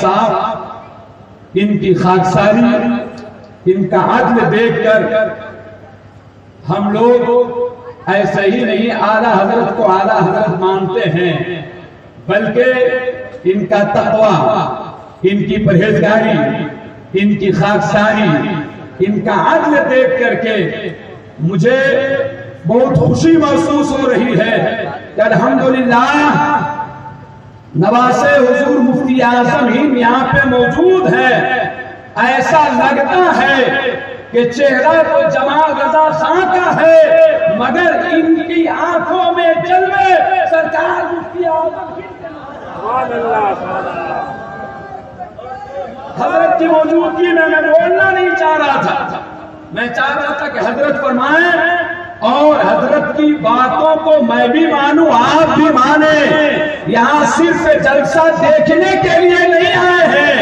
صاحب ان کی خاکساری، ان کا عدل دیکھ کر ہم لوگ ایسے ہی نہیں اعلیٰ حضرت کو اعلیٰ حضرت مانتے ہیں، بلکہ ان کا تقوی، ان کی پرہیزگاری، ان کی خاکساری، ان کا عدل دیکھ کر کے مجھے بہت خوشی محسوس ہو رہی ہے کہ الحمدللہ نواسے حضور مفتی اعظم ہند یہاں پہ موجود ہے۔ ایسا لگتا ہے کہ چہرہ تو جمال رضا خان کا ہے، مگر ان کی آنکھوں میں جلوے سرکار مفتی اعظم ہند حضرت کی موجودگی میں بولنا نہیں چاہ رہا تھا، میں چاہ رہا تھا کہ حضرت فرمائیں اور حضرت کی باتوں کو میں بھی مانوں، آپ بھی مانیں۔ یہاں صرف جلسہ دیکھنے کے لیے نہیں آئے ہیں،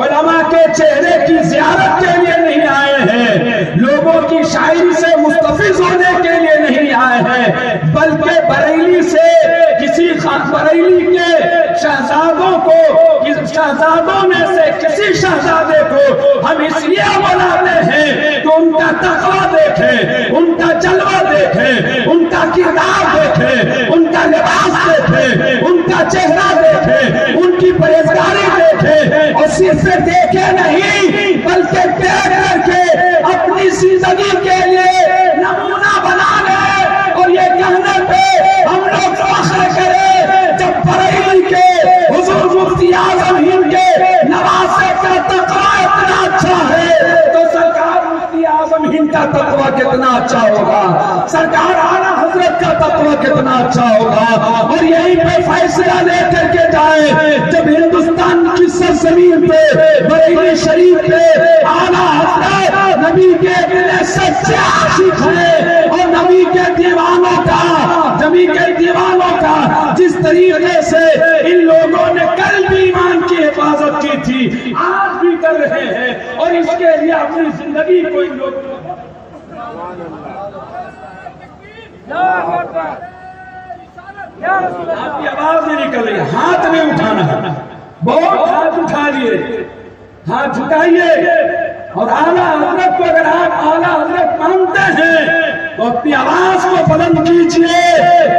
علماء کے چہرے کی زیارت کے لیے نہیں آئے ہیں، لوگوں کی شاعری سے مستفیض ہونے کے لیے نہیں آئے ہیں، بلکہ بریلی سے کسی بریلی کے شہزادوں کو، شہزادوں میں سے کسی شہزادے کو ہم اس لیے بلاتے ہیں کہ ان کا تقویٰ دیکھیں، ان کا جلوہ دیکھیں، ان کا کردار دیکھیں، ان کا لباس دیکھیں، ان کا چہرہ دیکھیں، ان کی پرہیزگاری دیکھیں، اور صرف دیکھے نہیں بلکہ دیکھ کر کے اپنی زندگی کے لیے نمونہ بنا لیں، اور یہ کہنے پہ ہم لوگ فخر کریں جب بریلی کے حضور مفتی اعظم ہند کے نواسے کا تقویٰ اتنا اچھا ہے تو سرکار مفتی اعظم ہند کا تقویٰ کتنا اچھا ہوگا، سرکار اعلیٰ حضرت کا تقویٰ کتنا اچھا ہوگا۔ اور یہیں پہ فیصلہ لے کر کے جائے جب ہندوستان کی سرزمین پہ بریلی شریف پہ اعلیٰ حضرت نبی کے دل سچے عاشق ہیں، اور نبی کے دیوانوں کا، نبی کے دیوانوں کا جس طریقے سے ان لوگوں نے کل بھی ایمان کی حفاظت کی تھی آج بھی کر رہے ہیں، اور اس کے لیے اپنی زندگی کو ان لوگوں آپ کی آواز نہیں نکل رہی، ہاتھ نہیں اٹھانا ہے، بہت ہاتھ اٹھا لیے، ہاتھ جھکائیے، اور اعلیٰ حضرت کو اگر آپ اعلیٰ حضرت مانتے ہیں تو اپنی آواز کو بلند کیجئے،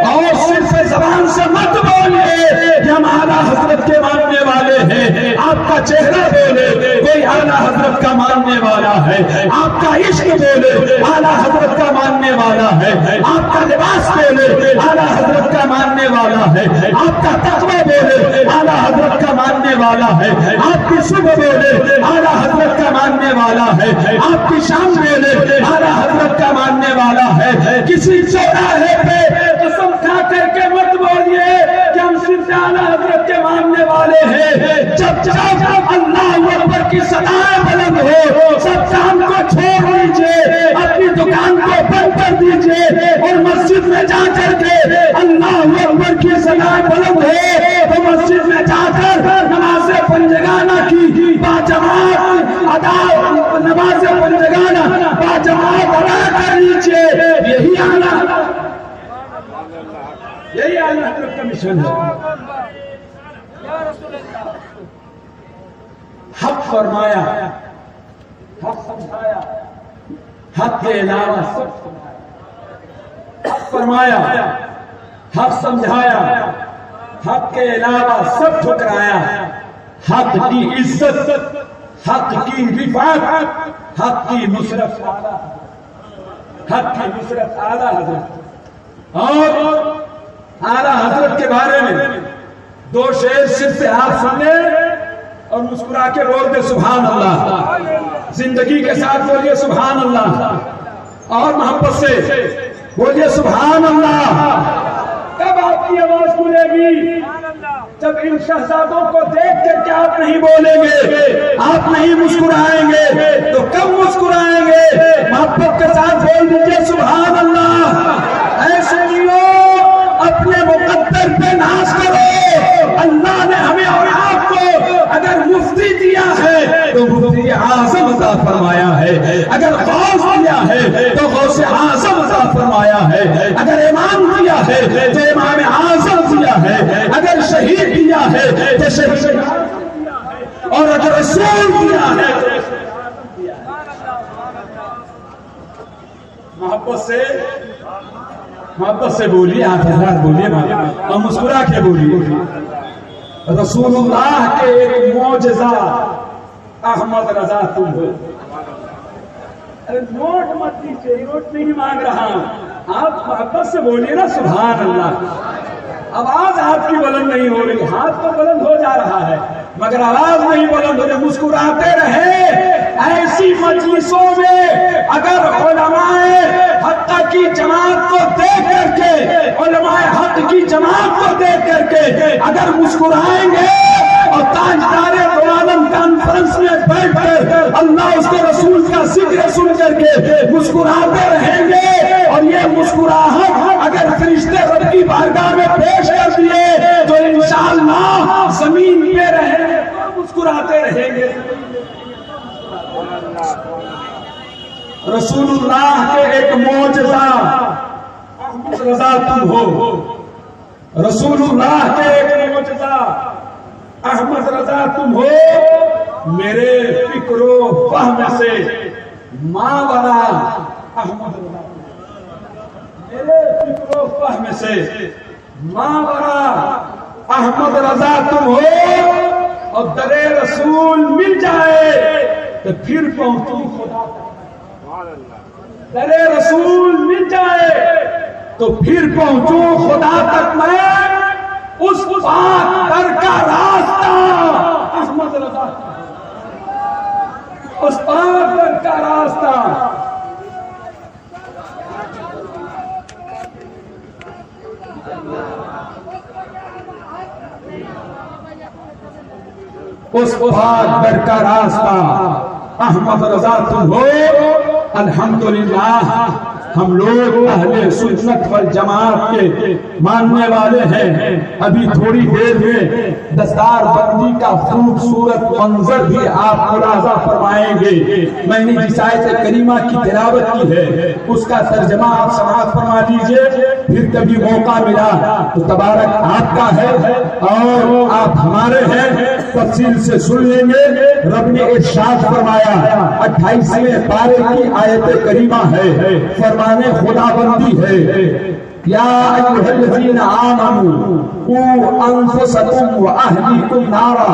اور صرف زبان سے مت بولیے کہ ہم اعلیٰ حضرت کے ماننے والے ہیں، آپ کا چہرہ بولے کوئی اعلیٰ حضرت کا ماننے والا ہے، آپ کا عشق بولے اعلیٰ حضرت کا ماننے والا ہے، آپ کا لباس بولے اعلیٰ حضرت کا ماننے والا ہے، آپ کا تقویٰ بولے اعلیٰ حضرت کا ماننے والا ہے، آپ کی صبح بولے اعلیٰ حضرت کا ماننے والا ہے، آپ کی شام بولے اعلیٰ حضرت کا ماننے والا ہے۔ کسی چوراہے پہ قسم کھا کر کے مت بولیے کہ ہم صرف اعلیٰ حضرت کے ماننے والے ہیں، جب جب اللہ اکبر کی صدائیں بلند ہو سب کام کو چھوڑ دیجئے، اپنی دکان کو بند کر دیجئے، اور مسجد میں جا کر کے اللہ اکبر کی صدائیں بلند ہو تو مسجد میں جا کر نماز پنجگانہ کی باجماعت ادا، نماز پنجگانہ باجماعت ادا کر لیجئے، یہی اعلیٰ حضرت کا مشن ہے۔ حق فرمایا، حق سمجھایا، حق کے علاوہ سب سمجھایا، حق فرمایا، حق سمجھایا، حق کے علاوہ سب ٹھکرایا، حق کی عزت، حق کی رفعت، حق کی نصرت، حق کی نصرت اعلیٰ حضرت۔ اور اعلیٰ حضرت کے بارے میں دو شعر صرف آپ سنیں اور مسکرا کے بول دے سبحان اللہ، زندگی کے ساتھ بولیے سبحان اللہ، اور محبت سے بولیے سبحان اللہ۔ کب آپ کی آواز کھلے گی؟ جب ان شہزادوں کو دیکھ کر کے آپ نہیں بولیں گے، آپ نہیں مسکرائیں گے تو کب مسکرائیں گے؟ محبت کے ساتھ بول دیجئے سبحان اللہ۔ ایسے لوگ اپنے مقدر پہ ناز کرو، اللہ نے ہمیں اور آپ کو اگر مفتی دیا ہے تو مفتی اعظم عطا فرمایا ہے، اگر غوث دیا ہے تو غوث اعظم عطا فرمایا ہے، اگر امام دیا ہے تو امام اعظم دیا ہے، اگر شہید دیا ہے تو شہید اور اگر رسول دیا ہے تو محبت سے بولیے، آپ حضرات بولیے اور مسکرا کے بولیے. رسول اللہ کے ایک معجزہ احمد رضا تم ہو. ارے نوٹ مت دیجیے، نوٹ نہیں مانگ رہا ہوں، آپ محبت سے بولیے نا سبحان اللہ. آواز آپ کی بلند نہیں ہو رہی، ہاتھ تو بلند ہو جا رہا ہے مگر آواز نہیں بلند ہو رہی. مسکراتے رہے. ایسی مجلسوں میں اگر علماء حق کی جماعت کو دیکھ کر کے، علماء حق کی جماعت کو دیکھ کر کے اگر مسکرائیں گے اور تاجدار دو عالم کانفرنس میں بیٹھ کر اللہ اس کے رسول کا ذکر سن کر کے مسکراتے رہیں گے، اور یہ مسکراہٹ اگر فرشتے رب کی بارگاہ میں پیش کر دیے تو انشاءاللہ زمین پہ رہیں گے تو مسکراتے رہیں گے. رسول اللہ کے ایک معجزہ احمد رضا تم ہو. رسول اللہ کے ایک معجزہ احمد رضا تم ہو. میرے فکر و فہم سے ماورا احمد رضا، میرے فکر و فہم سے ماورا احمد رضا تم ہو. اور در رسول مل جائے تو پھر پہنچوں خدا تک. در رسول مل جائے تو پھر پہنچوں خدا تک. میں اس پاک در کا راستہ احمد رضا، اس پاک در کا راستہ. اس پاک در کا راستہ احمد رضا تم ہو. الحمدللہ ہم لوگ اہل سنت والجماعت کے ماننے والے ہیں. ابھی تھوڑی دیر میں دستار بندی کا خوبصورت منظر بھی آپ ملاحظہ فرمائیں گے. میں نے جس آیت کریمہ کی تلاوت کی ہے اس کا ترجمہ آپ سماعت فرما لیجئے. پھر کبھی موقع ملا تو تبارک آپ کا ہے اور آپ ہمارے ہیں، تفصیل سے سن لیں گے. رب نے ارشاد فرمایا، 28ویں پارے کی آیت کریمہ ہے، فرمانے خدا بندی ہے. یا ایھا الذین آمنوا قوا انفسکم واہلیکم نارا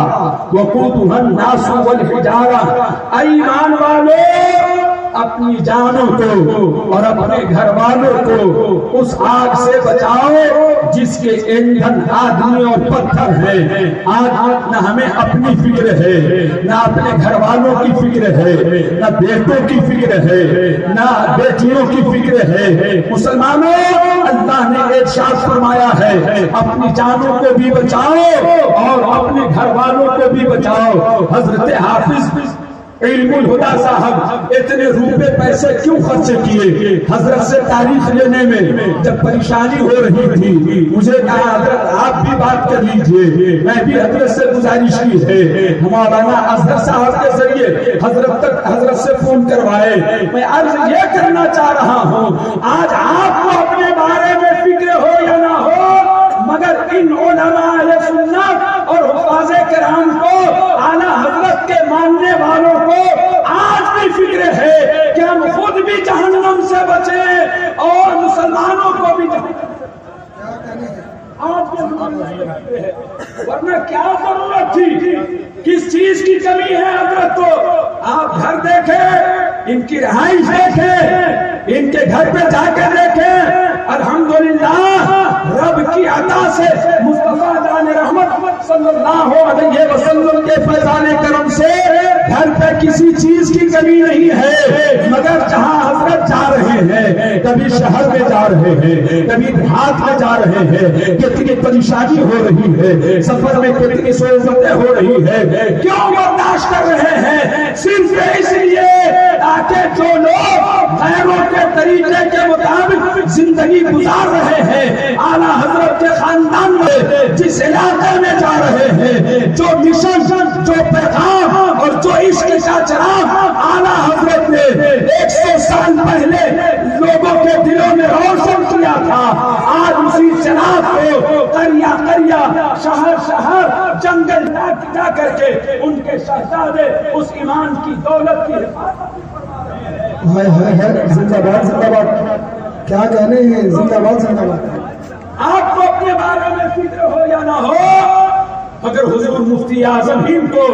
وقودھا الناس والحجارہ. ایمان والو اپنی جانوں کو اور اپنے گھر والوں کو اس آگ سے بچاؤ جس کے ایندھن آدمی اور پتھر ہے. آج نہ ہمیں اپنی فکر ہے، نہ اپنے گھر والوں کی فکر ہے، نہ بیٹوں کی فکر ہے، نہ بیٹیوں کی فکر ہے. مسلمانوں، اللہ نے ارشاد فرمایا ہے اپنی جانوں کو بھی بچاؤ اور اپنے گھر والوں کو بھی بچاؤ. حضرت حافظ علم الہدا صاحب اتنے روپے پیسے کیوں خرچ کیے؟ حضرت سے تاریخ لینے میں جب پریشانی ہو رہی تھی مجھے کہا حضرت آپ بھی بات کر لیجئے. میں بھی حضرت سے گزارش کی ہے، مولانا اظہر صاحب کے ذریعے حضرت سے فون کروائے. میں عرض یہ کرنا چاہ رہا ہوں، آج آپ کو اپنے بارے میں فکر ہو یا نہ ہو مگر ان علماء سنت اور حفاظ کرام کو، اعلیٰ حضرت کے ماننے والوں کو آج بھی فکر ہے کہ ہم خود بھی جہنم سے بچیں اور مسلمانوں کو بھی ورنہ کیا ضرورت تھی؟ کس چیز کی کمی ہے حضرت کو؟ آپ گھر دیکھیں، ان کی رہائش دیکھیں، ان کے گھر پہ جا کے دیکھیں. الحمدللہ رب کی عطا سے مصطفیٰ جان رحمت صلی اللہ علیہ وسلم کے فیضان کرم سے گھر پہ کسی چیز کی کمی نہیں ہے. مگر جہاں حضرت جا رہے ہیں، کبھی شہر میں جا رہے ہیں، کبھی دیہات میں جا رہے ہیں، کتنی پریشانی ہو رہی ہے، سفر میں کتنی صعوبتیں ہو رہی ہے. کیوں برداشت کر رہے ہیں؟ صرف اس لیے تاکہ جو لوگ غیروں کے طریقے کے مطابق زندگی گزار رہے ہیں، اعلیٰ حضرت کے خاندان میں جس علاقے میں جا رہے ہیں، جو مشن، جو پیغام اور جو عشق کا چراغ اعلیٰ حضرت نے 100 سال پہلے لوگوں کے دلوں میں روشن کیا تھا، آج اسی چراغ کو قریہ دریا شہر شہر جنگل جا کر کے ان کے شہزادے اس ایمان کی دولت کی حفاظت فرما رہے ہیں۔ زندہ باد زندہ باد، کیا کہنے ہیں، زندہ باد زندہ باد۔ آپ کو اپنے بارے میں فکر ہو یا نہ ہو، مگر حضور مفتی اعظم ہند کو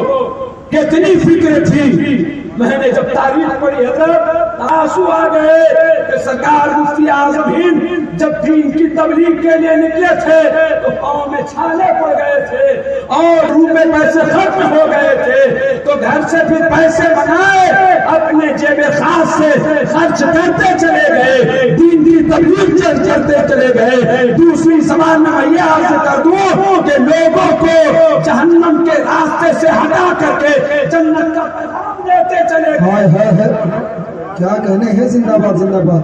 کتنی فکر تھی۔ میں نے جب تاریخ پڑھی حضرت آنسو آ گئے کہ سرکار مفتی اعظم ہند جب دین کی تبلیغ کے لیے نکلے تھے تو پاؤں میں چھالے پڑ گئے تھے اور روپے پیسے ختم ہو گئے تھے، تو گھر سے پھر پیسے بنائے اپنے جیب خاص سے خرچ کرتے چلے گئے، دین کی تبلیغ کرتے چلے گئے۔ دوسری زبان میں یہ عرض کر دوں کہ لوگوں کو جہنم کے راستے سے ہٹا کر کے جنت کا پیغام دیتے چلے گئے۔ کیا کہنے ہیں، زندہ باد زندہ باد۔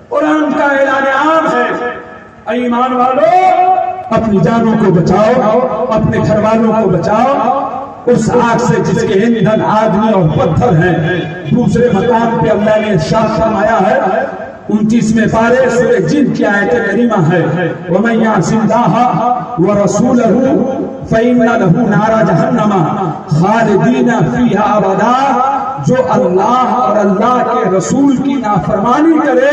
قرآن کا اعلان عام ہے، ایمان والو اپنی جانوں کو بچاؤ، اپنے گھر والوں کو بچاؤ اس آگ سے جس کے ایندھن آدمی اور پتھر ہیں۔ دوسرے مقام پہ اللہ نے ارشاد فرمایا ہے 29ویں پارے سورہ جن کی آیت کریمہ ہے وَمَن يَعْصِ اللَّهَ وَرَسُولَهُ فَإِنَّ لَهُ نَارَ جَهَنَّمَ خَالِدِينَ فِيهَا أَبَدًا۔ جو اللہ اور اللہ کے رسول کی نافرمانی کرے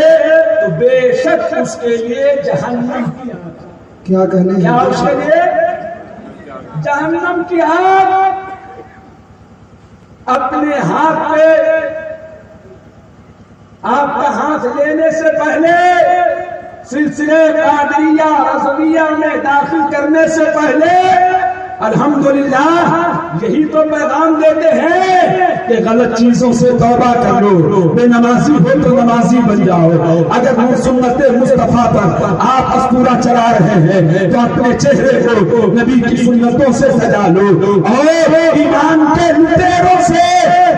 تو بے شک اس کے لیے جہنم کی آگ۔ کیا کہنے ہیں، کیا اس کے لیے جہنم کی آگ۔ اپنے ہاتھ پہ آپ کا ہاتھ لینے سے پہلے سلسلے قادریہ رضویہ میں داخل کرنے سے پہلے الحمدللہ یہی تو پیغام دیتے ہیں کہ غلط چیزوں سے توبہ کر لو، بے نمازی ہو تو نمازی بن جاؤ۔ اگر سنت مصطفیٰ پر آپ اسطورہ چلا رہے ہیں تو اپنے چہرے کو نبی کی سنتوں سے سجا لو اور ایمان کے لٹیروں سے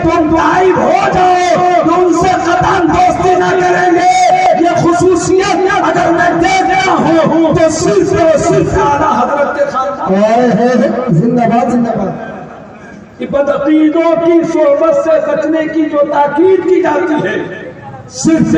تم غائب ہو جاؤ، تو ان سے قطعاً دوستی نہ کریں گے۔ یہ خصوصیت اگر میں دیکھتا ہوں تو صرف اور صرف اعلیٰ حضرت کے خاندان۔ زندہ باد زندہ باد۔ بدعقیدوں کی صحبت سے بچنے کی جو تاکید کی جاتی ہے صرف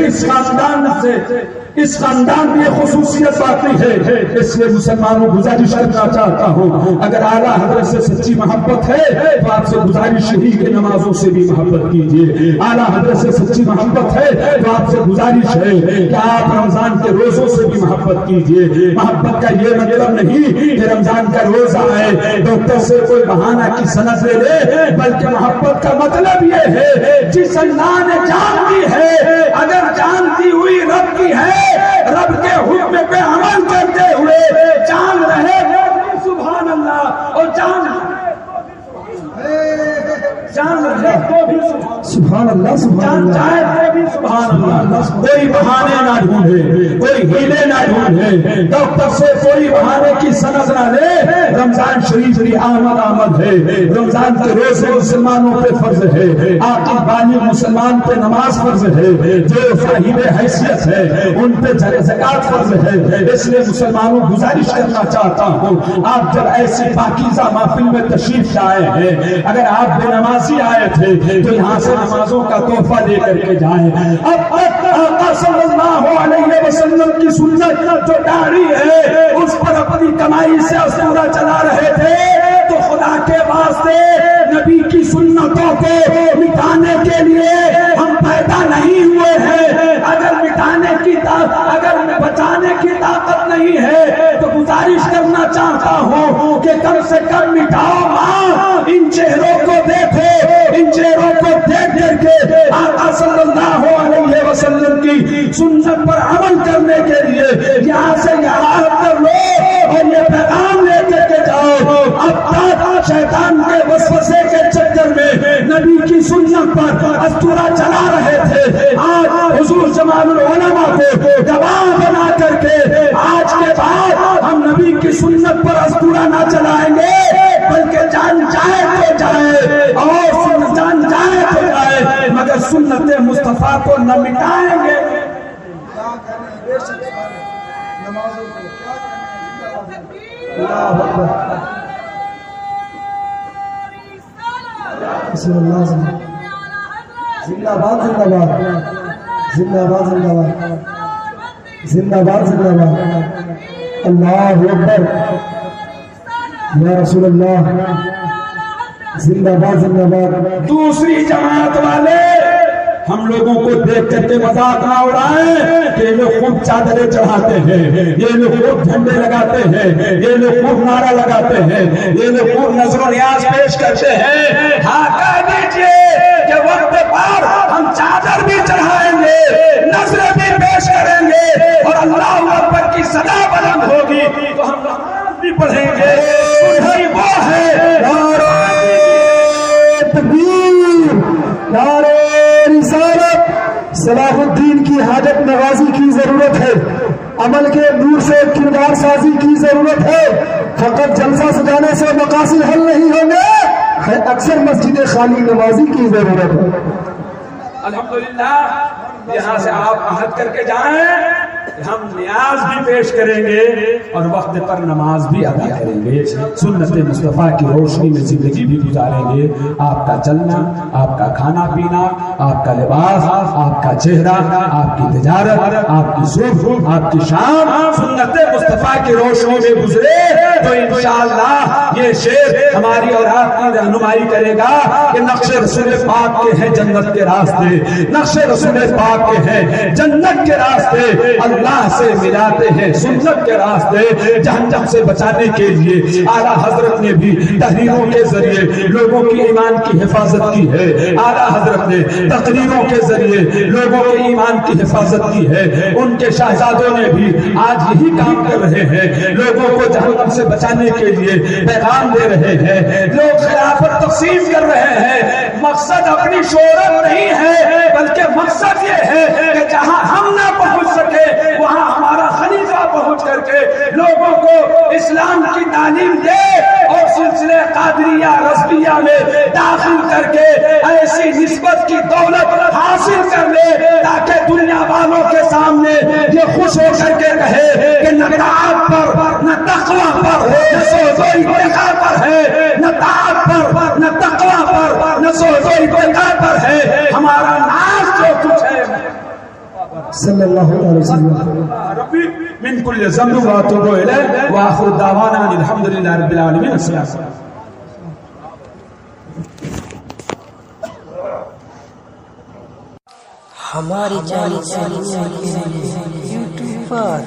اس خاندان میں خصوصیت باقی ہے۔ اس لیے مسلمانوں گزارش کرنا چاہتا ہوں اگر اعلیٰ حضرت سے سچی محبت ہے تو آپ سے گزارش ہے کہ نمازوں سے بھی محبت کیجیے۔ اعلیٰ حضرت سے سچی محبت ہے تو آپ سے گزارش ہے کہ آپ رمضان کے روزوں سے بھی محبت کیجیے۔ محبت کا یہ مطلب نہیں کہ رمضان کا روزہ ہے ڈاکٹر سے کوئی بہانہ کی سند لے لے، بلکہ محبت کا مطلب یہ ہے جس اللہ نے جان دی ہے اگر جانتی ہوئی رب کی ہے، رب کے حکم پہ عمل کرتے ہوئے جان رہے سبحان اللہ، اور جان رہے تو بھی سبحان اللہ، جان چاہے تو بھی سبحان اللہ۔ کوئی بہانے نہ ڈھونڈے، کوئی ہیلے نہ ڈھونڈے، ڈاکٹر سے کوئی بہانے کی سند نہ لے۔ رمضان شریف کی آمد ہے، رمضان کے روزے مسلمانوں پہ فرض ہے، عاقل بالغ مسلمان پہ نماز فرض ہے، جو صاحب حیثیت ہے ان پہ زکات فرض ہے۔ اس لیے مسلمانوں گزارش کرنا چاہتا ہوں آپ جب ایسی پاکیزہ محفل میں تشریف لائے ہیں، اگر آپ بے نمازی آئے تھے تو یہاں سے نمازوں کا تحفہ لے کر کے جائیں۔ اب آقا صلی اللہ علیہ وسلم کی سنت جو داڑھی ہے اس پر اپنی کمائی سے اسطورہ چلا رہے تھے، تو خدا کے واسطے نبی کی سنتوں کو مٹانے کے لیے ہم پیدا نہیں ہوئے ہیں۔ اگر مٹانے کی اگر بچانے کی طاقت نہیں ہے تو گزارش کرنا چاہتا ہوں کہ کم سے کم مٹاؤ ماں، ان چہروں کو دیکھو، ان چہروں کو دیکھ کر کے آقا صلی اللہ علیہ وسلم کی سنت پر عمل کرنے کے لیے یہاں سے یہاں کر لو اور یہ پیغام لے کر کے جاؤ۔ اب شیطان کے وسوسے کے چکر میں نبی کی سنت پر اسطورہ چلا رہے تھے، آج حضور جمال العلماء کو گواہ بنا کر کے آج کے بعد ہم نبی کی سنت پر اسطورہ نہ چلائیں گے، بلکہ جان جائے تو جائے اور جان جائے تو جائے، مگر سنت مصطفیٰ کو نہ مٹائیں گے۔ زندہ باد زندہ باد، زندہ باد زندہ باد، زندہ باد زندہ باد۔ اللہ اکبر یا رسول اللہ زندہ باد زندہ باد. دوسری جماعت والے ہم لوگوں کو دیکھ کر کے مذاق نہ اڑائیں کہ یہ لوگ خوب چادریں چڑھاتے ہیں، یہ لوگ خوب جھنڈے لگاتے ہیں، یہ لوگ خوب نعرہ لگاتے ہیں، یہ لوگ خوب نذر و نیاز پیش کرتے ہیں. ہاں کہہ دیجئے کہ وقت پر ہم چادر بھی چڑھائیں گے، نذر بھی پیش کریں گے، اور اللہ اکبر کی صدا بلند ہوگی تو ہم نماز بھی پڑھیں گے. وہی وہ ہے نعرہ تکبیر، نعرہ رسالت. صلاح الدین کی حاجت نوازی کی ضرورت ہے، عمل کے نور سے کردار سازی کی ضرورت ہے. فقط جلسہ سجانے سے مقاصد حل نہیں ہوں گے، اکثر مسجد خالی نمازی کی ضرورت ہے. الحمدللہ یہاں سے آپ عہد کر کے جائیں ہم نیاز بھی پیش کریں گے اور وقت پر نماز بھی ادا کریں گے، سنت مصطفیٰ کی روشنی میں زندگی بھی گزاریں گے. آپ کا چلنا، آپ کا کھانا پینا، آپ کا لباس، آپ کا چہرہ، آپ کی تجارت، آپ کی صبح، آپ کی شام سنت مصطفیٰ کی روشنی میں گزرے تو انشاءاللہ یہ شعر ہماری اور آپ کی رہنمائی کرے گا کہ نقش رسول پاک کے ہیں جنت کے راستے، نقش رسول پاک کے ہیں جنت کے راستے، اللہ سے ملاتے ہیں سنت کے راستے. جہنم سے بچانے کے لیے اعلیٰ حضرت نے بھی تحریروں کے ذریعے لوگوں کی ایمان کی حفاظت کی ہے. اعلیٰ حضرت نے تقریروں کے ذریعے لوگوں کے ایمان کی حفاظت کی ہے. ان کے شہزادوں نے بھی آج یہی کام کر رہے ہیں، لوگوں کو جہنم سے بچانے کے لیے پیغام دے رہے ہیں. لوگ خلافت تقسیم کر رہے ہیں، مقصد اپنی شہرت نہیں ہے بلکہ مقصد یہ ہے کہ جہاں ہم نہ پہنچ سکے وہاں ہمارا خلیفہ پہنچ کر کے لوگوں کو اسلام کی تعلیم دے اور سلسلے قادریہ رضویہ میں داخل کر کے ایسی نسبت کی دولت حاصل کر لے تاکہ دنیا والوں کے سامنے یہ خوش ہو کر کے کہے کہ نہ طاعت پر نہ تقویٰ پر نہ سوچ و اتقاء پر ہے، نہ طاعت پر نہ تقویٰ پر نہ سوچ و اتقاء پر ہے، ہمارا ناز جو کچھ ہے صلی اللہ علیہ وسلم. ربی من کل ذنب واتوب الیہ واخر دعوانا الحمدللہ رب العالمین. السلام. ہماری چینل پر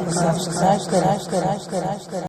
سبسکرائب کریں.